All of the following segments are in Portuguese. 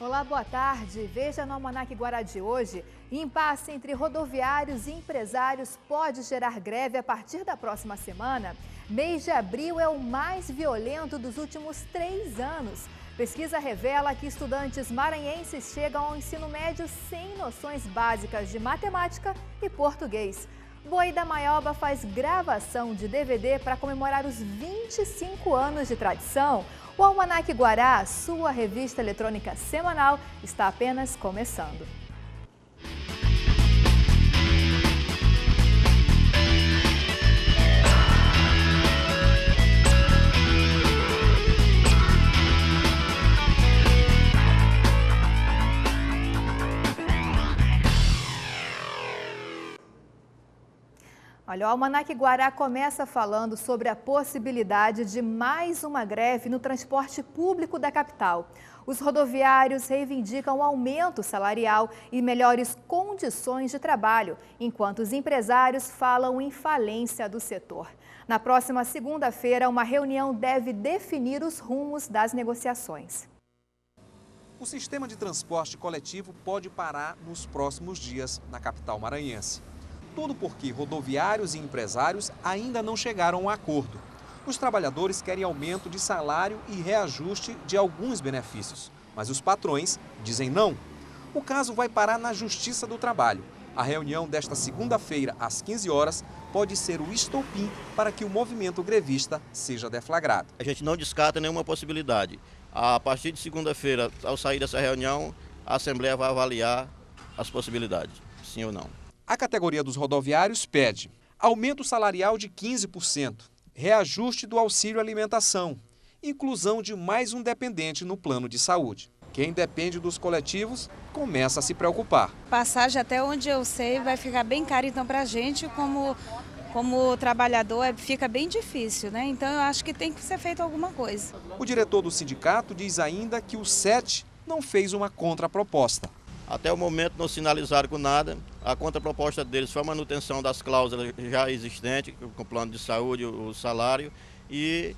Olá, boa tarde. Veja no Almanac Guará de hoje, impasse entre rodoviários e empresários pode gerar greve a partir da próxima semana. Mês de abril é o mais violento dos últimos 3 anos. Pesquisa revela que estudantes maranhenses chegam ao ensino médio sem noções básicas de matemática e português. Boi da Maioba faz gravação de DVD para comemorar os 25 anos de tradição. O Almanac Guará, sua revista eletrônica semanal, está apenas começando. Olha, o Almanac Guará começa falando sobre a possibilidade de mais uma greve no transporte público da capital. Os rodoviários reivindicam aumento salarial e melhores condições de trabalho, enquanto os empresários falam em falência do setor. Na próxima segunda-feira, uma reunião deve definir os rumos das negociações. O sistema de transporte coletivo pode parar nos próximos dias na capital maranhense. Tudo porque rodoviários e empresários ainda não chegaram a um acordo. Os trabalhadores querem aumento de salário e reajuste de alguns benefícios, mas os patrões dizem não. O caso vai parar na Justiça do Trabalho. A reunião desta segunda-feira, às 15 horas, pode ser o estopim para que o movimento grevista seja deflagrado. A gente não descarta nenhuma possibilidade. A partir de segunda-feira, ao sair dessa reunião, a Assembleia vai avaliar as possibilidades, sim ou não. A categoria dos rodoviários pede aumento salarial de 15%, reajuste do auxílio alimentação, inclusão de mais um dependente no plano de saúde. Quem depende dos coletivos começa a se preocupar. Passagem, até onde eu sei, vai ficar bem caro, então para a gente, como trabalhador, fica bem difícil, né? Então eu acho que tem que ser feito alguma coisa. O diretor do sindicato diz ainda que o SET não fez uma contraproposta. Até o momento não sinalizaram com nada. A contraproposta deles foi a manutenção das cláusulas já existentes, com o plano de saúde, o salário, e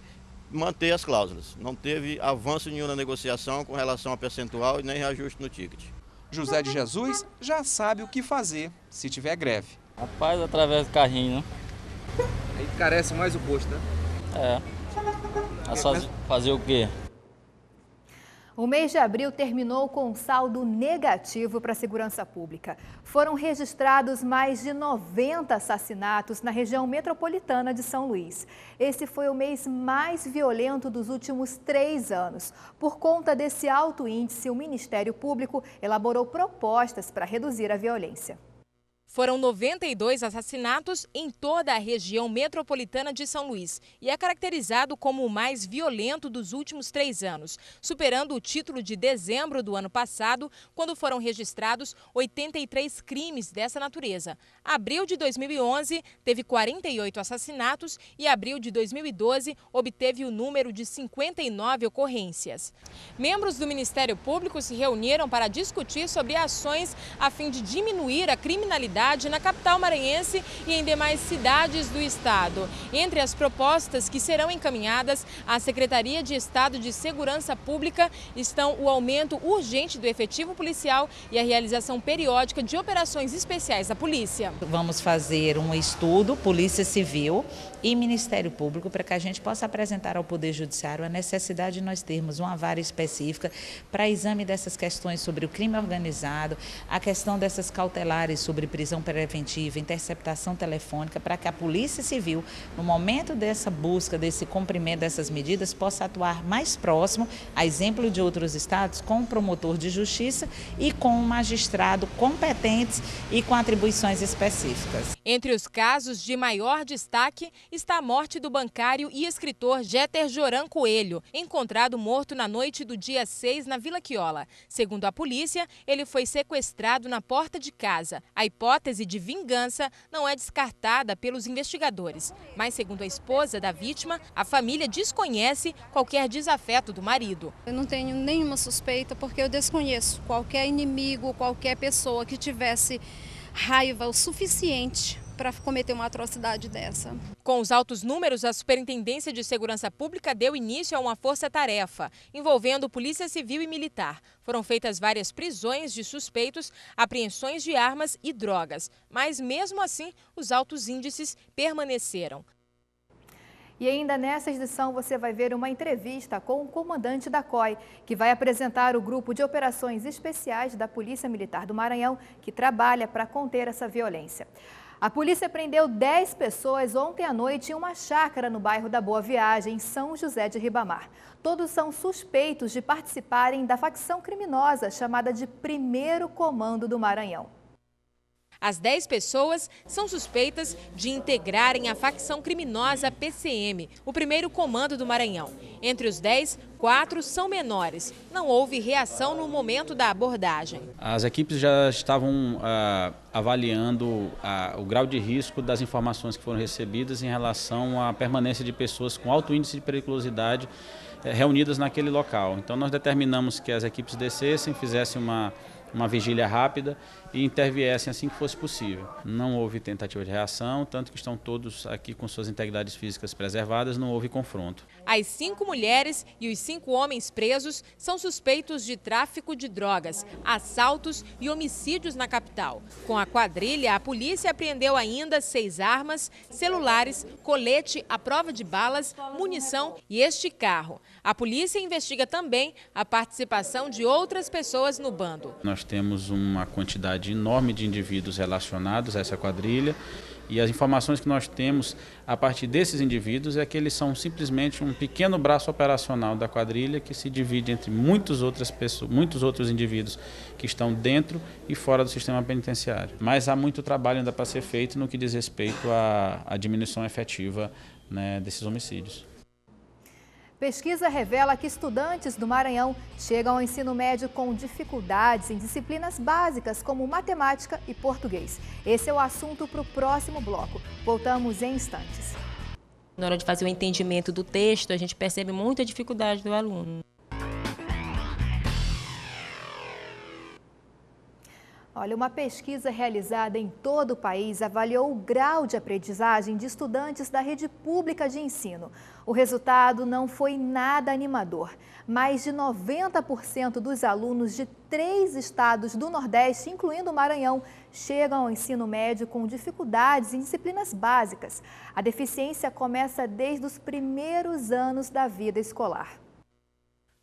manter as cláusulas. Não teve avanço nenhum na negociação com relação a percentual e nem reajuste no ticket. José de Jesus já sabe o que fazer se tiver greve. Rapaz, através do carrinho, né? Aí carece mais o posto, né? É. Fazer o quê? O mês de abril terminou com um saldo negativo para a segurança pública. Foram registrados mais de 90 assassinatos na região metropolitana de São Luís. Esse foi o mês mais violento dos últimos 3 anos. Por conta desse alto índice, o Ministério Público elaborou propostas para reduzir a violência. Foram 92 assassinatos em toda a região metropolitana de São Luís e é caracterizado como o mais violento dos últimos 3 anos, superando o título de dezembro do ano passado, quando foram registrados 83 crimes dessa natureza. Abril de 2011 teve 48 assassinatos e abril de 2012 obteve o número de 59 ocorrências. Membros do Ministério Público se reuniram para discutir sobre ações a fim de diminuir a criminalidade na capital maranhense e em demais cidades do estado. Entre as propostas que serão encaminhadas à Secretaria de Estado de Segurança Pública estão o aumento urgente do efetivo policial e a realização periódica de operações especiais da polícia. Vamos fazer um estudo, Polícia Civil e Ministério Público, para que a gente possa apresentar ao Poder Judiciário a necessidade de nós termos uma vara específica para exame dessas questões sobre o crime organizado, a questão dessas cautelares sobre prisão preventiva, interceptação telefônica, para que a Polícia Civil, no momento dessa busca, desse cumprimento dessas medidas, possa atuar mais próximo, a exemplo de outros estados, com o promotor de justiça e com um magistrado competentes e com atribuições específicas. Entre os casos de maior destaque está a morte do bancário e escritor Jeter Joran Coelho, encontrado morto na noite do dia 6 na Vila Quiola. Segundo a polícia, ele foi sequestrado na porta de casa. A hipótese de vingança não é descartada pelos investigadores, mas segundo a esposa da vítima, a família desconhece qualquer desafeto do marido. Eu não tenho nenhuma suspeita porque eu desconheço qualquer inimigo, qualquer pessoa que tivesse raiva o suficiente para cometer uma atrocidade dessa. Com os altos números, a Superintendência de Segurança Pública deu início a uma força-tarefa, envolvendo Polícia Civil e Militar. Foram feitas várias prisões de suspeitos, apreensões de armas e drogas. Mas, mesmo assim, os altos índices permaneceram. E ainda nessa edição você vai ver uma entrevista com o comandante da COI, que vai apresentar o grupo de operações especiais da Polícia Militar do Maranhão, que trabalha para conter essa violência. A polícia prendeu 10 pessoas ontem à noite em uma chácara no bairro da Boa Viagem, em São José de Ribamar. Todos são suspeitos de participarem da facção criminosa chamada de Primeiro Comando do Maranhão. As 10 pessoas são suspeitas de integrarem a facção criminosa PCM, o Primeiro Comando do Maranhão. Entre os 10, 4 são menores. Não houve reação no momento da abordagem. As equipes já estavam avaliando o grau de risco das informações que foram recebidas em relação à permanência de pessoas com alto índice de periculosidade reunidas naquele local. Então nós determinamos que as equipes descessem, fizessem uma vigília rápida e interviessem assim que fosse possível. Não houve tentativa de reação, tanto que estão todos aqui com suas integridades físicas preservadas, não houve confronto. As 5 mulheres e os 5 homens presos são suspeitos de tráfico de drogas, assaltos e homicídios na capital. Com a quadrilha, a polícia apreendeu ainda 6 armas, celulares, colete à prova de balas, munição e este carro. A polícia investiga também a participação de outras pessoas no bando. Nós temos uma quantidade enorme de indivíduos relacionados a essa quadrilha e as informações que nós temos a partir desses indivíduos é que eles são simplesmente um pequeno braço operacional da quadrilha que se divide entre muitos outros indivíduos que estão dentro e fora do sistema penitenciário. Mas há muito trabalho ainda para ser feito no que diz respeito à diminuição efetiva, né, desses homicídios. Pesquisa revela que estudantes do Maranhão chegam ao ensino médio com dificuldades em disciplinas básicas como matemática e português. Esse é o assunto para o próximo bloco. Voltamos em instantes. Na hora de fazer o entendimento do texto, a gente percebe muita dificuldade do aluno. Olha, uma pesquisa realizada em todo o país avaliou o grau de aprendizagem de estudantes da rede pública de ensino. O resultado não foi nada animador. Mais de 90% dos alunos de 3 estados do Nordeste, incluindo o Maranhão, chegam ao ensino médio com dificuldades em disciplinas básicas. A deficiência começa desde os primeiros anos da vida escolar.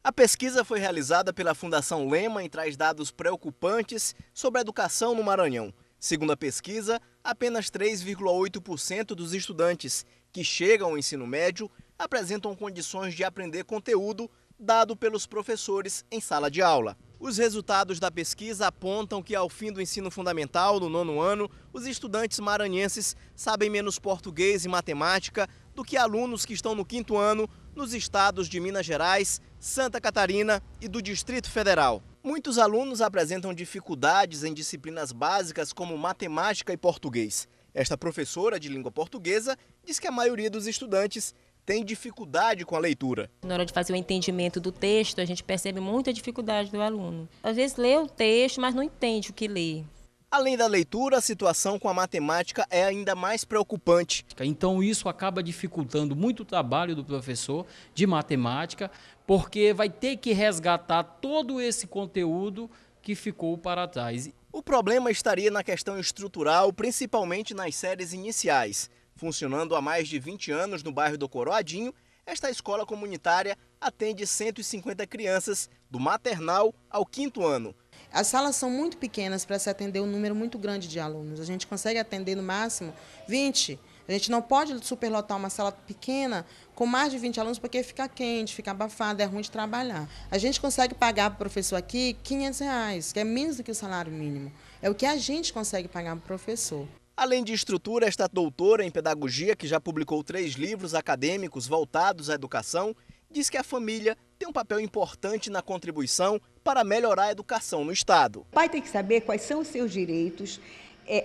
A pesquisa foi realizada pela Fundação Lema e traz dados preocupantes sobre a educação no Maranhão. Segundo a pesquisa, apenas 3,8% dos estudantes que chegam ao ensino médio apresentam condições de aprender conteúdo dado pelos professores em sala de aula. Os resultados da pesquisa apontam que, ao fim do ensino fundamental, no 9º ano, os estudantes maranhenses sabem menos português e matemática do que alunos que estão no 5º ano nos estados de Minas Gerais, Santa Catarina e do Distrito Federal. Muitos alunos apresentam dificuldades em disciplinas básicas como matemática e português. Esta professora de língua portuguesa diz que a maioria dos estudantes tem dificuldade com a leitura. Na hora de fazer o entendimento do texto, a gente percebe muita dificuldade do aluno. Às vezes lê o texto, mas não entende o que lê. Além da leitura, a situação com a matemática é ainda mais preocupante. Então isso acaba dificultando muito o trabalho do professor de matemática, porque vai ter que resgatar todo esse conteúdo que ficou para trás. O problema estaria na questão estrutural, principalmente nas séries iniciais. Funcionando há mais de 20 anos no bairro do Coroadinho, esta escola comunitária atende 150 crianças do maternal ao 5º ano. As salas são muito pequenas para se atender um número muito grande de alunos. A gente consegue atender no máximo 20. A gente não pode superlotar uma sala pequena com mais de 20 alunos porque fica quente, fica abafado, é ruim de trabalhar. A gente consegue pagar para o professor aqui R$500, que é menos do que o salário mínimo. É o que a gente consegue pagar para o professor. Além de estrutura, esta doutora em pedagogia, que já publicou 3 livros acadêmicos voltados à educação, diz que a família tem um papel importante na contribuição para melhorar a educação no Estado. O pai tem que saber quais são os seus direitos.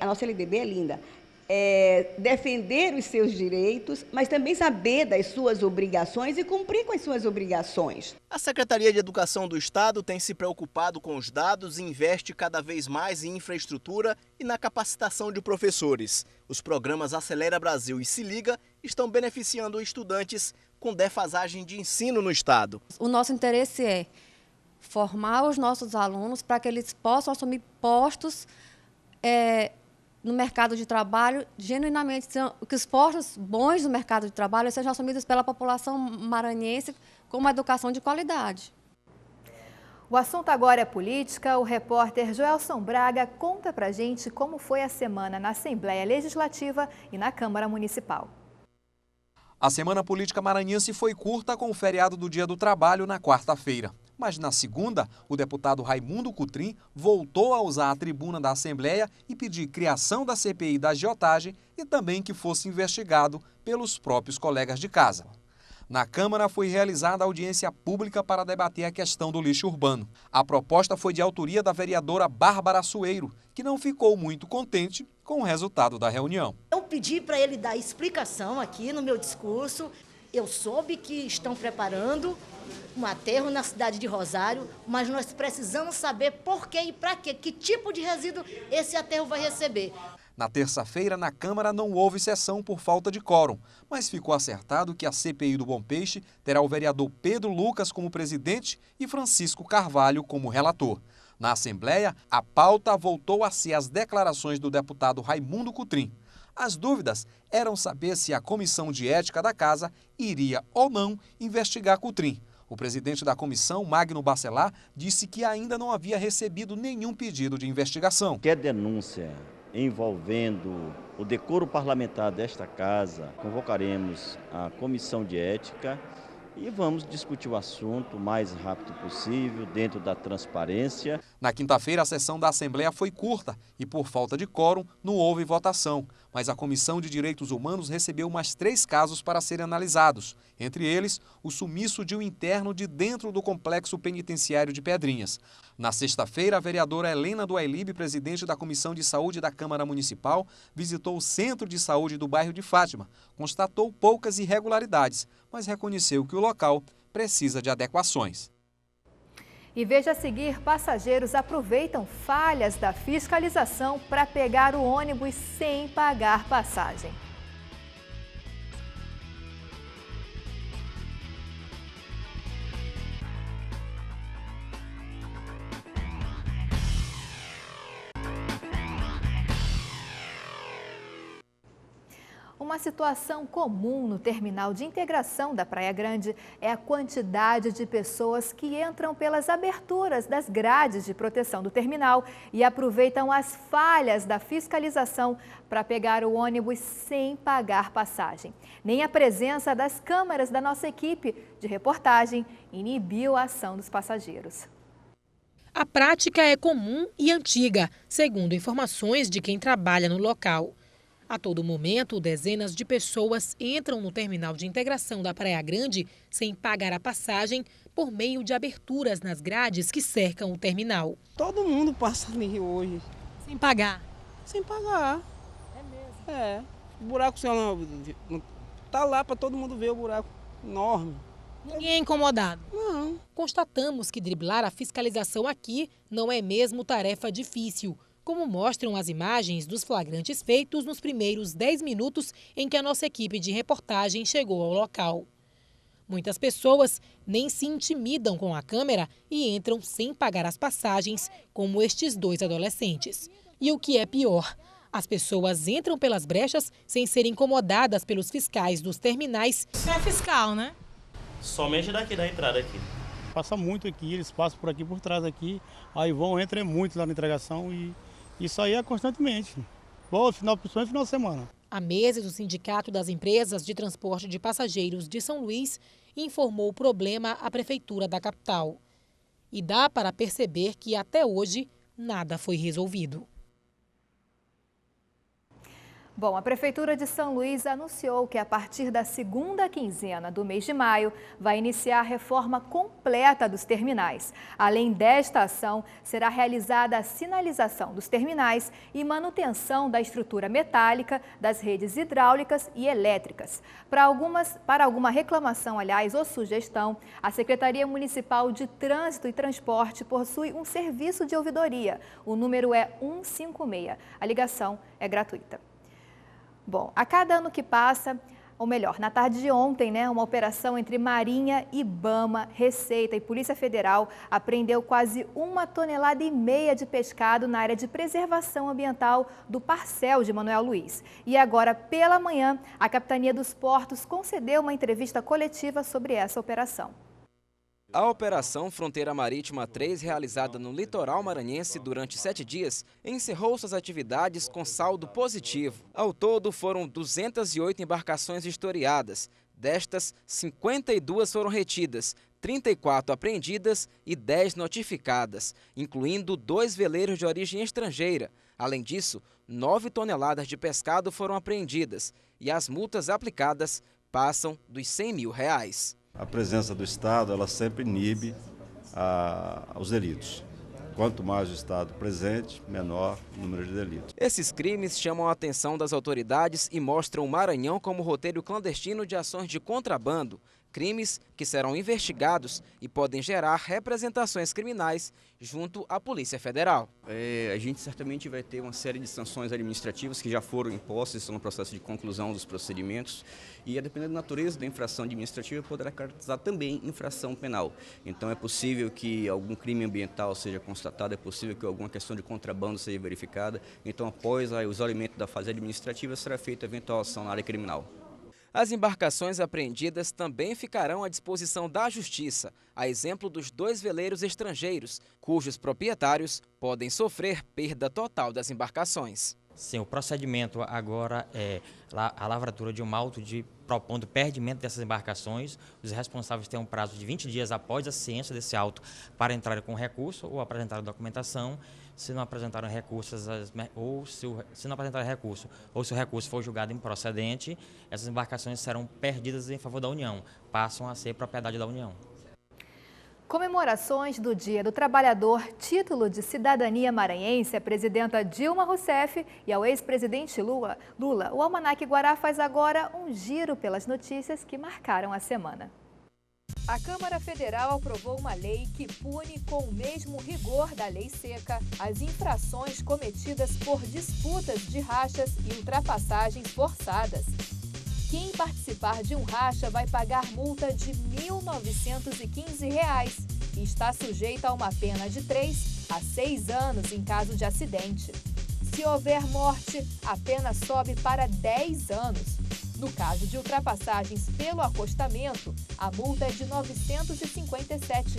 A nossa LDB é linda. defender os seus direitos, mas também saber das suas obrigações e cumprir com as suas obrigações. A Secretaria de Educação do Estado tem se preocupado com os dados e investe cada vez mais em infraestrutura e na capacitação de professores. Os programas Acelera Brasil e Se Liga estão beneficiando estudantes com defasagem de ensino no Estado. O nosso interesse é formar os nossos alunos para que eles possam assumir postos no mercado de trabalho, genuinamente, que os postos bons do mercado de trabalho sejam assumidos pela população maranhense com uma educação de qualidade. O assunto agora é política. O repórter Joelson Braga conta pra gente como foi a semana na Assembleia Legislativa e na Câmara Municipal. A semana política maranhense foi curta com o feriado do Dia do Trabalho na quarta-feira. Mas na segunda, o deputado Raimundo Cotrim voltou a usar a tribuna da Assembleia e pedir criação da CPI da agiotagem e também que fosse investigado pelos próprios colegas de casa. Na Câmara foi realizada audiência pública para debater a questão do lixo urbano. A proposta foi de autoria da vereadora Bárbara Açoeiro, que não ficou muito contente com o resultado da reunião. Eu pedi para ele dar explicação aqui no meu discurso. Eu soube que estão preparando um aterro na cidade de Rosário, mas nós precisamos saber por quê e para quê, que tipo de resíduo esse aterro vai receber. Na terça-feira, na Câmara, não houve sessão por falta de quórum, mas ficou acertado que a CPI do Bom Peixe terá o vereador Pedro Lucas como presidente e Francisco Carvalho como relator. Na Assembleia, a pauta voltou a ser as declarações do deputado Raimundo Cotrim. As dúvidas eram saber se a Comissão de Ética da Casa iria ou não investigar Cotrim. O presidente da comissão, Magno Bacelar, disse que ainda não havia recebido nenhum pedido de investigação. Qualquer denúncia envolvendo o decoro parlamentar desta casa, convocaremos a Comissão de Ética e vamos discutir o assunto o mais rápido possível, dentro da transparência. Na quinta-feira, a sessão da Assembleia foi curta e, por falta de quórum, não houve votação. Mas a Comissão de Direitos Humanos recebeu mais 3 casos para serem analisados. Entre eles, o sumiço de um interno de dentro do complexo penitenciário de Pedrinhas. Na sexta-feira, a vereadora Helena do Ailib, presidente da Comissão de Saúde da Câmara Municipal, visitou o Centro de Saúde do bairro de Fátima. Constatou poucas irregularidades, mas reconheceu que o local precisa de adequações. E veja a seguir, passageiros aproveitam falhas da fiscalização para pegar o ônibus sem pagar passagem. Uma situação comum no terminal de integração da Praia Grande é a quantidade de pessoas que entram pelas aberturas das grades de proteção do terminal e aproveitam as falhas da fiscalização para pegar o ônibus sem pagar passagem. Nem a presença das câmeras da nossa equipe de reportagem inibiu a ação dos passageiros. A prática é comum e antiga, segundo informações de quem trabalha no local. A todo momento, dezenas de pessoas entram no terminal de integração da Praia Grande sem pagar a passagem por meio de aberturas nas grades que cercam o terminal. Todo mundo passa ali hoje. Sem pagar? Sem pagar. É mesmo? É. O buraco tá lá para todo mundo ver o buraco enorme. Ninguém é incomodado? Não. Constatamos que driblar a fiscalização aqui não é mesmo tarefa difícil, como mostram as imagens dos flagrantes feitos nos primeiros 10 minutos em que a nossa equipe de reportagem chegou ao local. Muitas pessoas nem se intimidam com a câmera e entram sem pagar as passagens, como estes 2 adolescentes. E o que é pior, as pessoas entram pelas brechas sem serem incomodadas pelos fiscais dos terminais. É fiscal, né? Somente daqui da entrada aqui. Passa muito aqui, eles passam por aqui, por trás aqui, aí vão, entram muito lá na entregação e isso aí é constantemente. Bom, principalmente final de semana. Há meses, o Sindicato das Empresas de Transporte de Passageiros de São Luís informou o problema à Prefeitura da capital. E dá para perceber que até hoje nada foi resolvido. Bom, a Prefeitura de São Luís anunciou que a partir da segunda quinzena do mês de maio vai iniciar a reforma completa dos terminais. Além desta ação, será realizada a sinalização dos terminais e manutenção da estrutura metálica, das redes hidráulicas e elétricas. Para alguma reclamação, aliás, ou sugestão, a Secretaria Municipal de Trânsito e Transporte possui um serviço de ouvidoria. O número é 156. A ligação é gratuita. Bom, a cada ano que passa, ou melhor, na tarde de ontem, uma operação entre Marinha, IBAMA, Receita e Polícia Federal apreendeu quase 1,5 toneladas de pescado na área de preservação ambiental do Parcel de Manoel Luiz. E agora, pela manhã, a Capitania dos Portos concedeu uma entrevista coletiva sobre essa operação. A Operação Fronteira Marítima 3, realizada no litoral maranhense durante 7 dias, encerrou suas atividades com saldo positivo. Ao todo, foram 208 embarcações vistoriadas. Destas, 52 foram retidas, 34 apreendidas e 10 notificadas, incluindo 2 veleiros de origem estrangeira. Além disso, 9 toneladas de pescado foram apreendidas e as multas aplicadas passam dos R$100 mil. A presença do Estado, ela sempre inibe os delitos. Quanto mais o Estado presente, menor o número de delitos. Esses crimes chamam a atenção das autoridades e mostram o Maranhão como roteiro clandestino de ações de contrabando. Crimes que serão investigados e podem gerar representações criminais junto à Polícia Federal. A gente certamente vai ter uma série de sanções administrativas que já foram impostas, estão no processo de conclusão dos procedimentos e, a depender da natureza da infração administrativa, poderá caracterizar também infração penal. Então é possível que algum crime ambiental seja constatado, é possível que alguma questão de contrabando seja verificada. Então, após o isolamento da fase administrativa, será feita eventual ação na área criminal. As embarcações apreendidas também ficarão à disposição da Justiça, a exemplo dos 2 veleiros estrangeiros, cujos proprietários podem sofrer perda total das embarcações. Sim, o procedimento agora é a lavratura de um auto propondo perdimento dessas embarcações. Os responsáveis têm um prazo de 20 dias após a ciência desse auto para entrar com recurso ou apresentar a documentação. Se não apresentarem recursos, se não apresentarem recurso ou se o recurso for julgado improcedente, essas embarcações serão perdidas em favor da União, passam a ser propriedade da União. Comemorações do Dia do Trabalhador, título de cidadania maranhense, a presidenta Dilma Rousseff e ao ex-presidente Lula. O Almanac Guará faz agora um giro pelas notícias que marcaram a semana. A Câmara Federal aprovou uma lei que pune com o mesmo rigor da lei seca as infrações cometidas por disputas de rachas e ultrapassagens forçadas. Quem participar de um racha vai pagar multa de R$ 1.915 e está sujeito a uma pena de 3 a 6 anos em caso de acidente. Se houver morte, a pena sobe para 10 anos. No caso de ultrapassagens pelo acostamento, a multa é de R$ 957.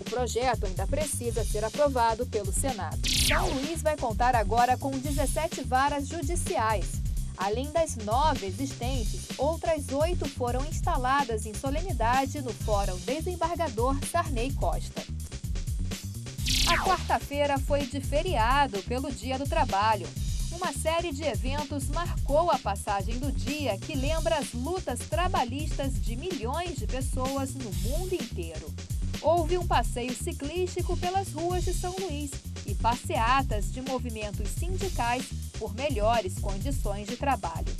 O projeto ainda precisa ser aprovado pelo Senado. São Luís vai contar agora com 17 varas judiciais. Além das 9 existentes, outras 8 foram instaladas em solenidade no Fórum Desembargador Sarney Costa. A quarta-feira foi de feriado pelo Dia do Trabalho. Uma série de eventos marcou a passagem do dia que lembra as lutas trabalhistas de milhões de pessoas no mundo inteiro. Houve um passeio ciclístico pelas ruas de São Luís e passeatas de movimentos sindicais por melhores condições de trabalho.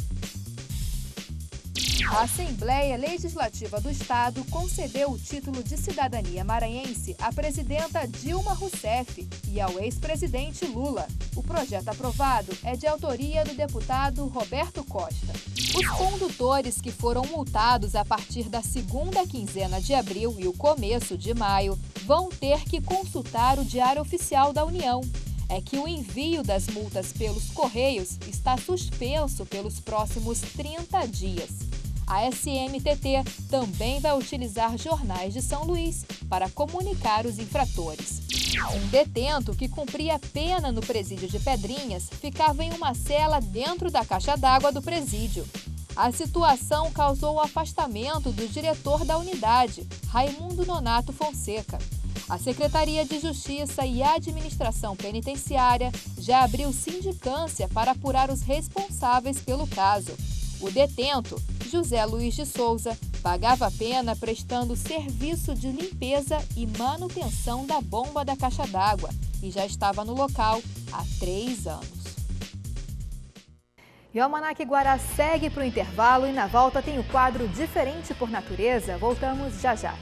A Assembleia Legislativa do Estado concedeu o título de cidadania maranhense à presidenta Dilma Rousseff e ao ex-presidente Lula. O projeto aprovado é de autoria do deputado Roberto Costa. Os condutores que foram multados a partir da segunda quinzena de abril e o começo de maio vão ter que consultar o Diário Oficial da União. É que o envio das multas pelos Correios está suspenso pelos próximos 30 dias. A SMTT também vai utilizar jornais de São Luís para comunicar os infratores. Um detento que cumpria pena no presídio de Pedrinhas ficava em uma cela dentro da caixa d'água do presídio. A situação causou o afastamento do diretor da unidade, Raimundo Nonato Fonseca. A Secretaria de Justiça e Administração Penitenciária já abriu sindicância para apurar os responsáveis pelo caso. O detento, José Luiz de Souza, pagava a pena prestando serviço de limpeza e manutenção da bomba da caixa d'água e já estava no local há 3 anos. E o Almanac Guará segue para o intervalo e na volta tem o quadro Diferente por Natureza. Voltamos já já.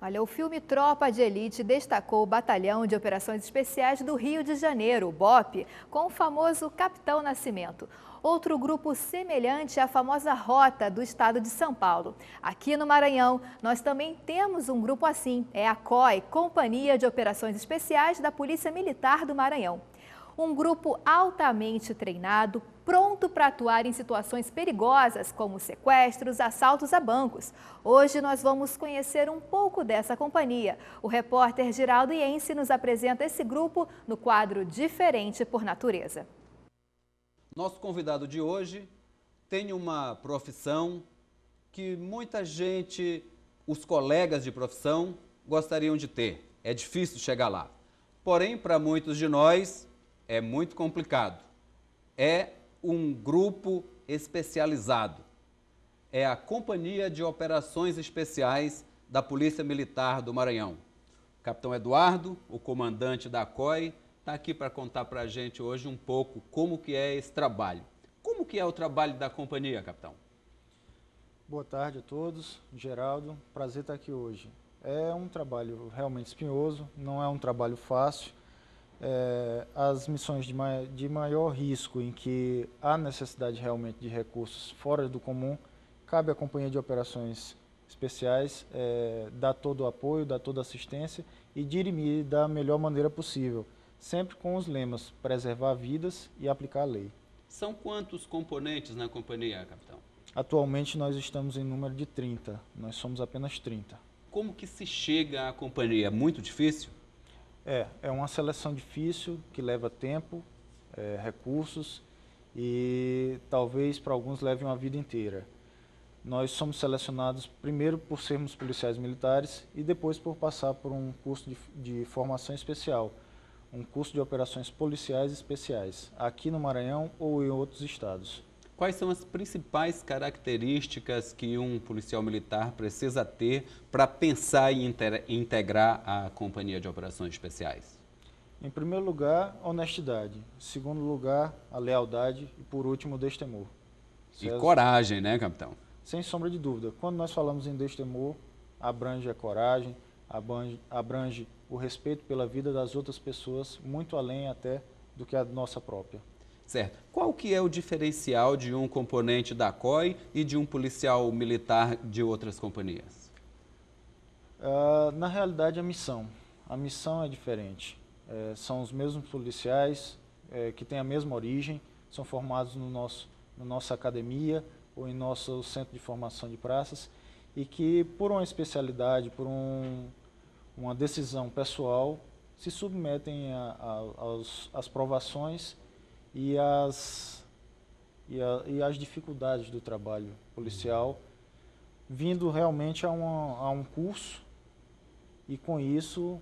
Olha, o filme Tropa de Elite destacou o Batalhão de Operações Especiais do Rio de Janeiro, o BOPE, com o famoso Capitão Nascimento. Outro grupo semelhante à famosa Rota do estado de São Paulo. Aqui no Maranhão, nós também temos um grupo assim, é a COI, Companhia de Operações Especiais da Polícia Militar do Maranhão. Um grupo altamente treinado, pronto para atuar em situações perigosas, como sequestros, assaltos a bancos. Hoje nós vamos conhecer um pouco dessa companhia. O repórter Giraldo Iense nos apresenta esse grupo no quadro Diferente por Natureza. Nosso convidado de hoje tem uma profissão que muita gente, os colegas de profissão, gostariam de ter. É difícil chegar lá. Porém, para muitos de nós, é muito complicado. É um grupo especializado. É a Companhia de Operações Especiais da Polícia Militar do Maranhão. O capitão Eduardo, o comandante da COI, está aqui para contar para a gente hoje um pouco como que é esse trabalho. Como que é o trabalho da companhia, capitão? Boa tarde a todos. Geraldo, prazer estar aqui hoje. É um trabalho realmente espinhoso, não é um trabalho fácil. As missões de maior risco, em que há necessidade realmente de recursos fora do comum, cabe à Companhia de Operações Especiais dar todo o apoio, dar toda a assistência e dirimir da melhor maneira possível, sempre com os lemas preservar vidas e aplicar a lei. São quantos componentes na companhia, capitão? Atualmente nós estamos em número de 30, nós somos apenas 30. Como que se chega à companhia? É muito difícil? É uma seleção difícil, que leva tempo, recursos e talvez para alguns leve uma vida inteira. Nós somos selecionados primeiro por sermos policiais militares e depois por passar por um curso de formação especial, um curso de operações policiais especiais, aqui no Maranhão ou em outros estados. Quais são as principais características que um policial militar precisa ter para pensar em integrar a Companhia de Operações Especiais? Em primeiro lugar, honestidade. Em segundo lugar, a lealdade. E por último, o destemor. E coragem, né, capitão? Sem sombra de dúvida. Quando nós falamos em destemor, abrange a coragem, abrange o respeito pela vida das outras pessoas, muito além até do que a nossa própria. Certo. Qual que é o diferencial de um componente da COI e de um policial militar de outras companhias? Na realidade, a missão. A missão é diferente. São os mesmos policiais que têm a mesma origem, são formados na nossa academia ou em nosso centro de formação de praças e que, por uma especialidade, por uma decisão pessoal, se submetem às provações e às dificuldades do trabalho policial, vindo realmente a um curso e com isso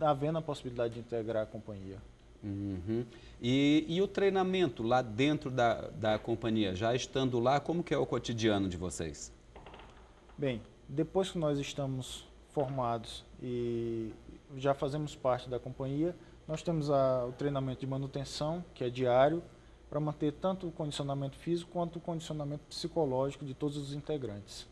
havendo a possibilidade de integrar a companhia. Uhum. E o treinamento lá dentro da companhia, já estando lá, como que é o cotidiano de vocês? Bem, depois que nós estamos formados e já fazemos parte da companhia, nós temos o treinamento de manutenção, que é diário, para manter tanto o condicionamento físico quanto o condicionamento psicológico de todos os integrantes.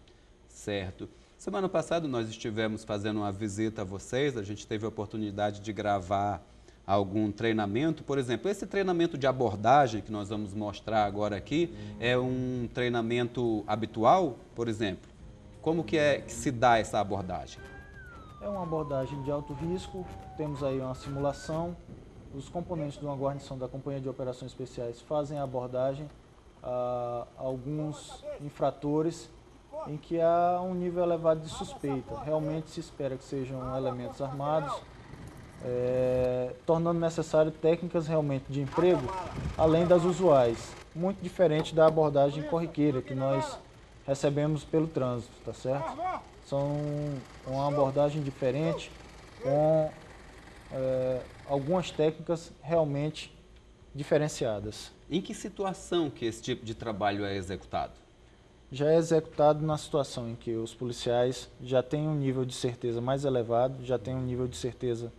Certo. Semana passada nós estivemos fazendo uma visita a vocês, a gente teve a oportunidade de gravar algum treinamento. Por exemplo, esse treinamento de abordagem que nós vamos mostrar agora aqui é um treinamento habitual, por exemplo? Como que se dá essa abordagem? É uma abordagem de alto risco, temos aí uma simulação, os componentes de uma guarnição da Companhia de Operações Especiais fazem a abordagem a alguns infratores em que há um nível elevado de suspeita. Realmente se espera que sejam elementos armados tornando necessário técnicas realmente de emprego, além das usuais, muito diferente da abordagem corriqueira que nós recebemos pelo trânsito, tá certo? São uma abordagem diferente, com algumas técnicas realmente diferenciadas. Em que situação que esse tipo de trabalho é executado? Já é executado na situação em que os policiais já têm um nível de certeza mais elevado, já têm um nível de certeza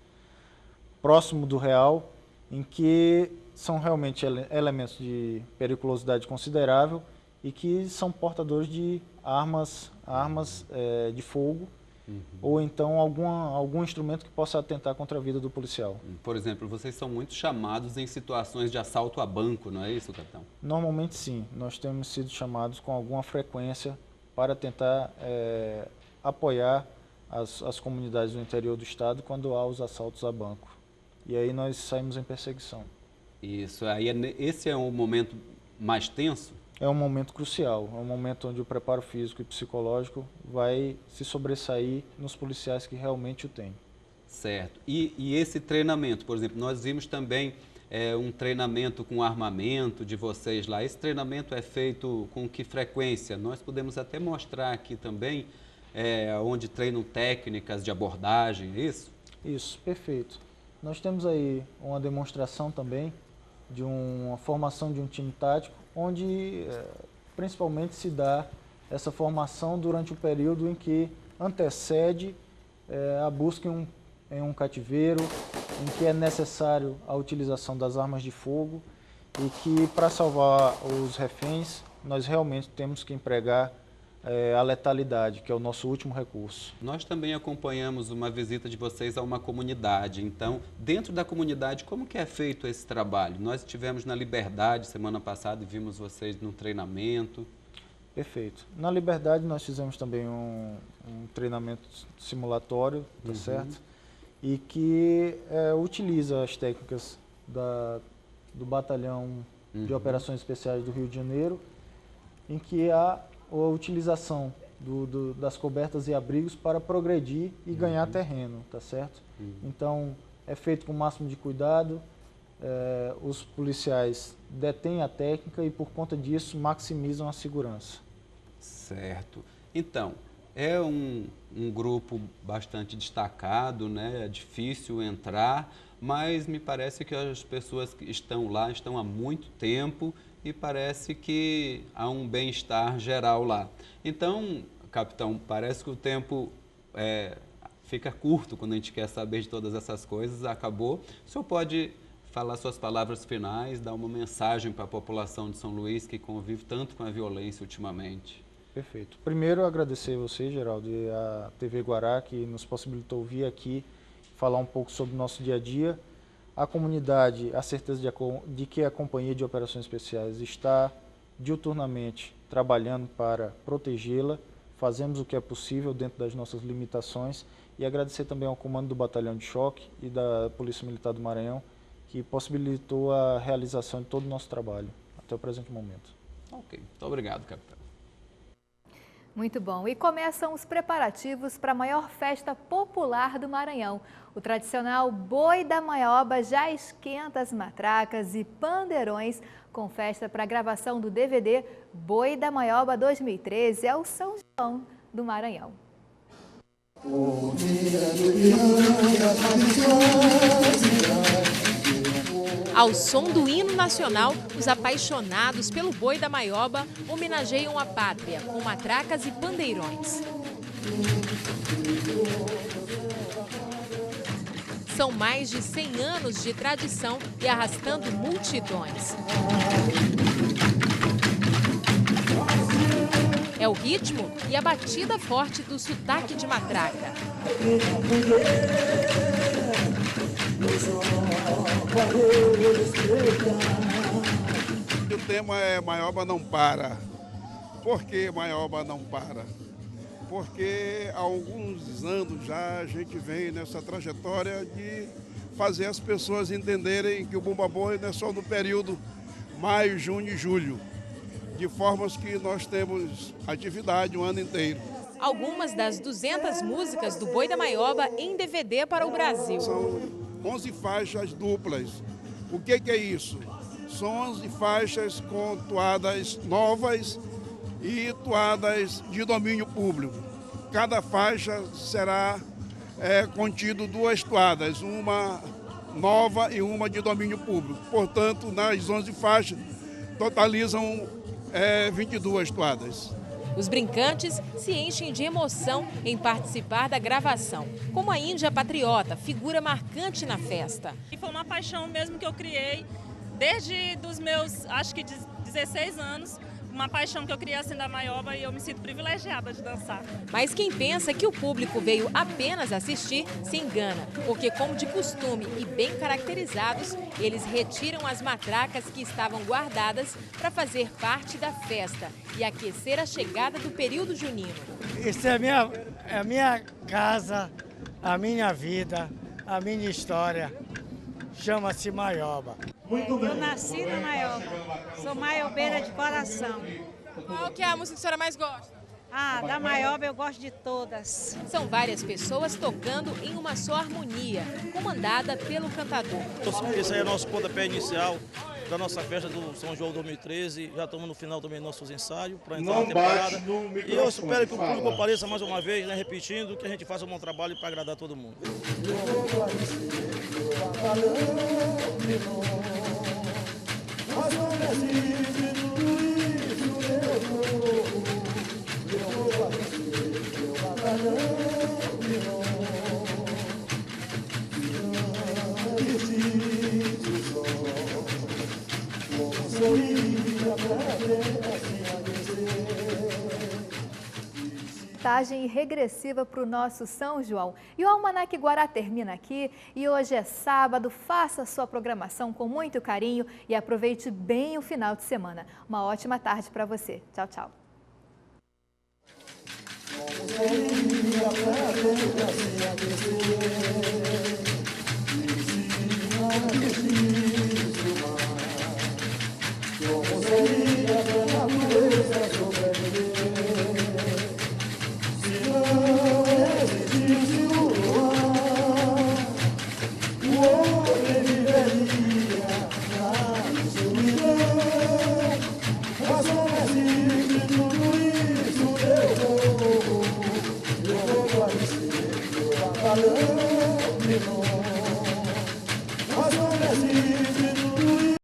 próximo do real, em que são realmente elementos de periculosidade considerável e que são portadores de armas de fogo, ou então algum instrumento que possa atentar contra a vida do policial. Por exemplo, vocês são muito chamados em situações de assalto a banco, não é isso, capitão? Normalmente sim, nós temos sido chamados com alguma frequência para tentar apoiar as comunidades do interior do estado quando há os assaltos a banco. E aí nós saímos em perseguição. Isso, aí esse é um momento mais tenso? É um momento crucial, é um momento onde o preparo físico e psicológico vai se sobressair nos policiais que realmente o têm. Certo. E esse treinamento, por exemplo, nós vimos também um treinamento com armamento de vocês lá. Esse treinamento é feito com que frequência? Nós podemos até mostrar aqui também onde treinam técnicas de abordagem, é isso? Isso, perfeito. Nós temos aí uma demonstração também de uma formação de um time tático, onde principalmente se dá essa formação durante o período em que antecede a busca em um cativeiro, em que é necessário a utilização das armas de fogo e que para salvar os reféns nós realmente temos que empregar a letalidade, que é o nosso último recurso. Nós também acompanhamos uma visita de vocês a uma comunidade. Então, dentro da comunidade, como que é feito esse trabalho? Nós estivemos na Liberdade semana passada e vimos vocês no treinamento. Perfeito. Na Liberdade nós fizemos também um treinamento simulatório, tá certo? E que utiliza as técnicas do Batalhão de Operações Especiais do Rio de Janeiro, em que há a utilização das cobertas e abrigos para progredir e ganhar terreno, tá certo? Então, é feito com o máximo de cuidado, os policiais detêm a técnica e, por conta disso, maximizam a segurança. Certo. Então, é um grupo bastante destacado, né? É difícil entrar, mas me parece que as pessoas que estão lá estão há muito tempo e parece que há um bem-estar geral lá. Então, capitão, parece que o tempo fica curto quando a gente quer saber de todas essas coisas. Acabou. O senhor pode falar suas palavras finais, dar uma mensagem para a população de São Luís que convive tanto com a violência ultimamente? Perfeito. Primeiro, agradecer a você, Geraldo, e a TV Guará, que nos possibilitou vir aqui falar um pouco sobre o nosso dia a dia. A comunidade, a certeza de que a Companhia de Operações Especiais está diuturnamente trabalhando para protegê-la. Fazemos o que é possível dentro das nossas limitações e agradecer também ao comando do Batalhão de Choque e da Polícia Militar do Maranhão, que possibilitou a realização de todo o nosso trabalho até o presente momento. Ok, muito obrigado, capitão. Muito bom. E começam os preparativos para a maior festa popular do Maranhão. O tradicional Boi da Maioba já esquenta as matracas e pandeirões com festa para a gravação do DVD Boi da Maioba 2013 ao São João do Maranhão. Ao som do hino nacional, os apaixonados pelo Boi da Maioba homenageiam a pátria com matracas e pandeirões. São mais de 100 anos de tradição e arrastando multidões. É o ritmo e a batida forte do sotaque de matraca. O tema é Maioba não para. Por que Maioba não para? Porque há alguns anos já a gente vem nessa trajetória de fazer as pessoas entenderem que o Bumba Boi não é só no período maio, junho e julho, de formas que nós temos atividade o ano inteiro. Algumas das 200 músicas do Boi da Maioba em DVD para o Brasil. São 11 faixas duplas. O que é isso? São 11 faixas com toadas novas e toadas de domínio público. Cada faixa será contido 2 toadas, uma nova e uma de domínio público. Portanto, nas 11 faixas, totalizam 22 toadas. Os brincantes se enchem de emoção em participar da gravação, como a Índia Patriota, figura marcante na festa. E foi uma paixão mesmo que eu criei desde os meus, acho que 16 anos, uma paixão que eu criei assim da maioba e eu me sinto privilegiada de dançar. Mas quem pensa que o público veio apenas assistir se engana, porque como de costume e bem caracterizados, eles retiram as matracas que estavam guardadas para fazer parte da festa e aquecer a chegada do período junino. Isso é a minha casa, a minha vida, a minha história. Chama-se maioba. Eu nasci na maioba, sou maiobeira de coração. Qual que é a música que a senhora mais gosta? Da maioba eu gosto de todas. São várias pessoas tocando em uma só harmonia, comandada pelo cantador. Esse aí é o nosso pontapé inicial da nossa festa do São João 2013. Já estamos no final também dos nossos ensaios para entrar na temporada. E eu espero que o público apareça mais uma vez, né, repetindo, que a gente faça um bom trabalho para agradar todo mundo. Contagem regressiva para o nosso São João. E o Almanac Guará termina aqui e hoje é sábado. Faça a sua programação com muito carinho e aproveite bem o final de semana. Uma ótima tarde para você. Tchau, tchau.